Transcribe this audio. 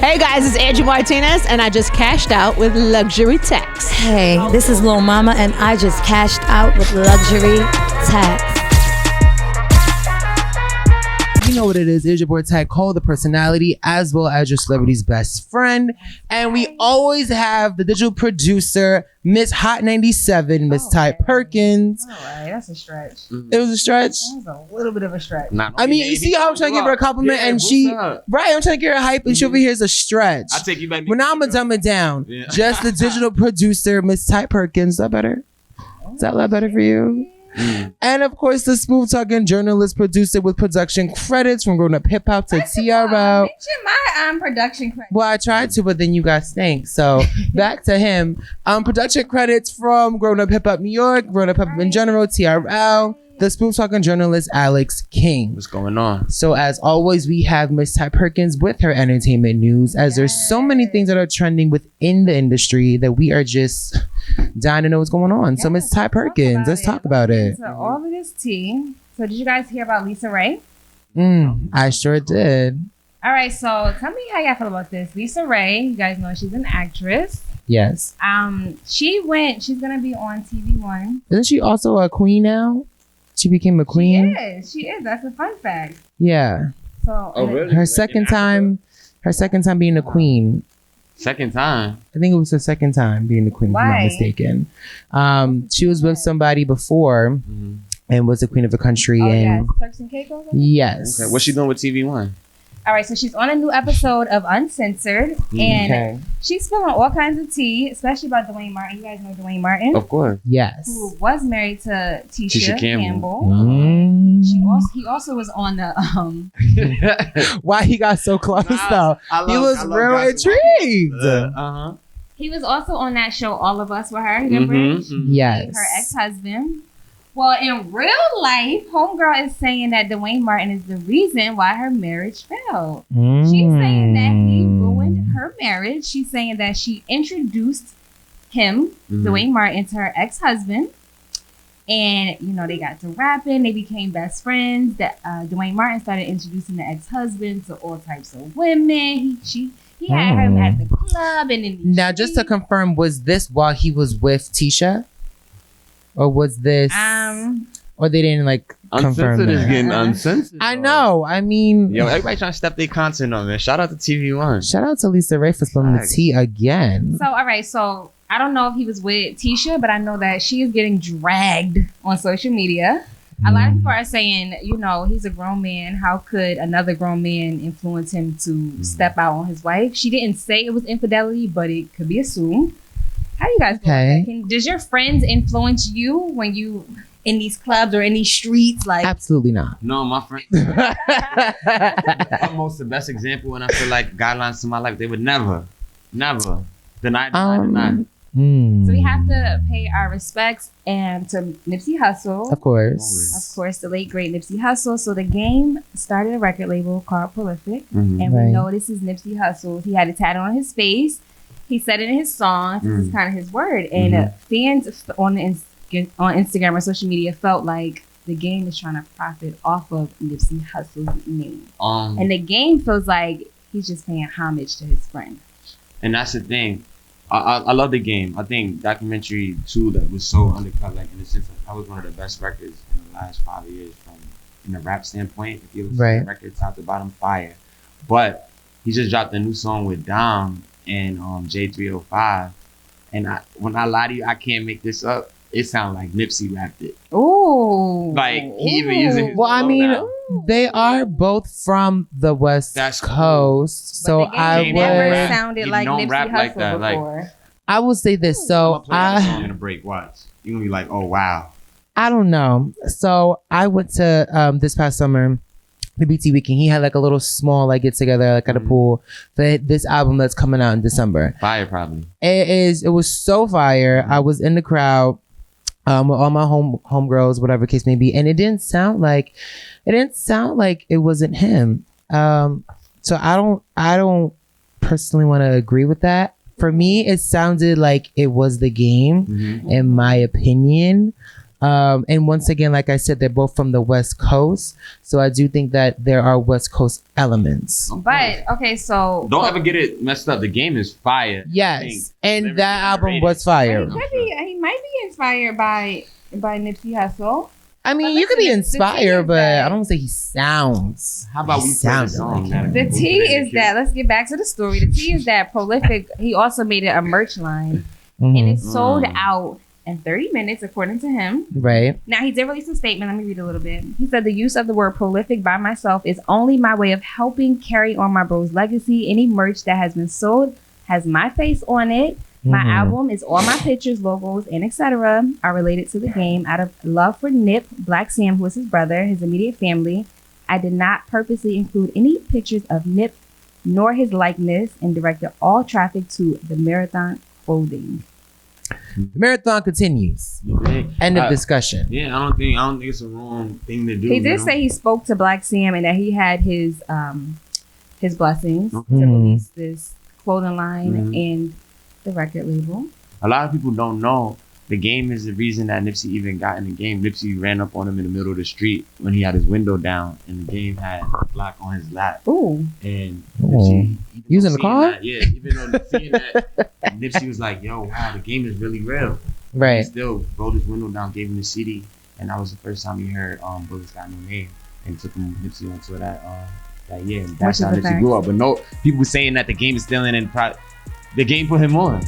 Hey guys, it's Angie Martinez, and I just cashed out with Luxury Tax. Hey, this is Lil Mama, and I just cashed out with Luxury Tax. You know what it is. It's your boy Ty Cole, the personality, as well as your celebrity's best friend. And we always have the digital producer, Miss Hot 97, Miss Tai Perkins. All right, that's a stretch. It was a stretch. That was a little bit of a stretch. I mean, you see how I'm trying to give her a compliment, and she, right? I'm trying to give her a hype, and she over here is a stretch. I take you back. Well, now I'm gonna dumb it down. Yeah. Just the digital producer, Miss Tai Perkins. Is that better? Is that a lot better for you? And of course, the smooth talking journalist producer with production credits from Grown Up Hip Hop to TRL. Mention my production credit. Well, I tried to, but then you got stank. So back to him. Production credits from Grown Up Hip Hop New York, Grown Up Hip Hop in general, TRL, the smooth talking journalist Alex King. What's going on? So as always, we have Miss Tai Perkins with her entertainment news, as there's so many things that are trending within the industry that we are just dying to know what's going on. So Miss Tai Perkins, let's talk about it. So all of this tea. So did you guys hear about Lisa Ray? I sure did. All right, so tell me how y'all feel about this. Lisa Ray, you guys know she's an actress. Yes. She's gonna be on TV One. Isn't she also a queen now? She became a queen. She is. That's a fun fact. Yeah. So really? Her second time being a queen. Second time. I think it was her second time being the queen, if I'm not mistaken. She was with somebody before and was the queen of the country. And Turks and Caicos? yes. Okay. What's she doing with TV One? All right, so she's on a new episode of Uncensored, and she's spilling all kinds of tea, especially about Duane Martin. You guys know Duane Martin? Of course. Yes. Who was married to Tisha Campbell. He also was on the Why he got so close though? He was real intrigued. He was also on that show All of Us with her. Remember? Yes. Her ex-husband. Well, in real life, homegirl is saying that Duane Martin is the reason why her marriage failed. She's saying that he ruined her marriage. She's saying that she introduced him, Duane Martin, to her ex-husband. And, you know, they got to rapping. They became best friends. That Duane Martin started introducing the ex-husband to all types of women. He had her at the club. And in now, just to confirm, was this while he was with Tisha? Or was this... or they didn't, confirm Uncensored that? is getting uncensored. I know. I mean... Yo, everybody trying to step their content on, man. Shout out to TV One. Shout out to Lisa Ray for spilling the tea again. So, all right. So, I don't know if he was with Tisha, but I know that she is getting dragged on social media. A lot of people are saying, you know, he's a grown man. How could another grown man influence him to step out on his wife? She didn't say it was infidelity, but it could be assumed. How you guys feel about that? Does your friends influence you when you in these clubs or in these streets? Absolutely not. No, my friend. Almost the best example, and I feel like guidelines to my life, they would never deny. So we have to pay our respects and to Nipsey Hussle. Of course, the late great Nipsey Hussle. So the Game started a record label called Prolific, and we know this is Nipsey Hussle. He had a tattoo on his face. He said it in his songs. This is kind of his word. And fans on Instagram or social media felt like the Game is trying to profit off of Nipsey Hussle's name. And the Game feels like he's just paying homage to his friend. And that's the thing. I love the Game. I think documentary 2 that was so undercut, in the sense that was one of the best records in the last 5 years in the rap standpoint. If you listen to the record top to bottom, fire. But he just dropped a new song with Dom and J305, and when I lie to you, I can't make this up. It sounds like Nipsey rapped it. Ooh, he even using his now. They are both from the West Coast, so I would never sounded like Nipsey Hussle before. I will say this, so I'm gonna break. Watch, you're gonna be like, oh wow. I don't know. So I went to this past summer. The BT Weekend, he had a little small get together at a pool for this album that's coming out in December. Fire, probably. It was so fire. I was in the crowd with all my homegirls, whatever case may be, and it didn't sound like it wasn't him. So I don't personally want to agree with that. For me, it sounded like it was the Game, in my opinion. And once again, like I said, they're both from the West Coast. So I do think that there are West Coast elements. But, okay, so... Don't ever get it messed up. The game is fire. Yes. And that album was fire. He might be inspired by Nipsey Hussle. I mean, you could be inspired, but I don't say he sounds. How about we play the song? The T is that, let's get back to the story. The T is that Prolific, he also made it a merch line. And it sold out in 30 minutes, according to him. Right. Now, he did release a statement. Let me read a little bit. He said, the use of the word prolific by myself is only my way of helping carry on my bro's legacy. Any merch that has been sold has my face on it. My album is all my pictures, logos, and etc. are related to the game out of love for Nip, Black Sam, who is his brother, his immediate family. I did not purposely include any pictures of Nip nor his likeness and directed all traffic to the Marathon Clothing. The marathon continues. End of discussion. Yeah, I don't think it's a wrong thing to do. He did say he spoke to Black Sam and that he had his blessings to release this clothing line and the record label. A lot of people don't know the game is the reason that Nipsey even got in the game. Nipsey ran up on him in the middle of the street when he had his window down, and the game had Black on his lap. Ooh. And Nipsey, using the car? That, yeah, even though seeing that, Nipsey was like, "Yo, wow, the game is really real." Right. He still rolled his window down, gave him the CD, and that was the first time he heard "Bullets Got No Name," and took him Nipsey on tour that year. And that's how Nipsey grew up. But no, people saying that the game is still in and the game put him on.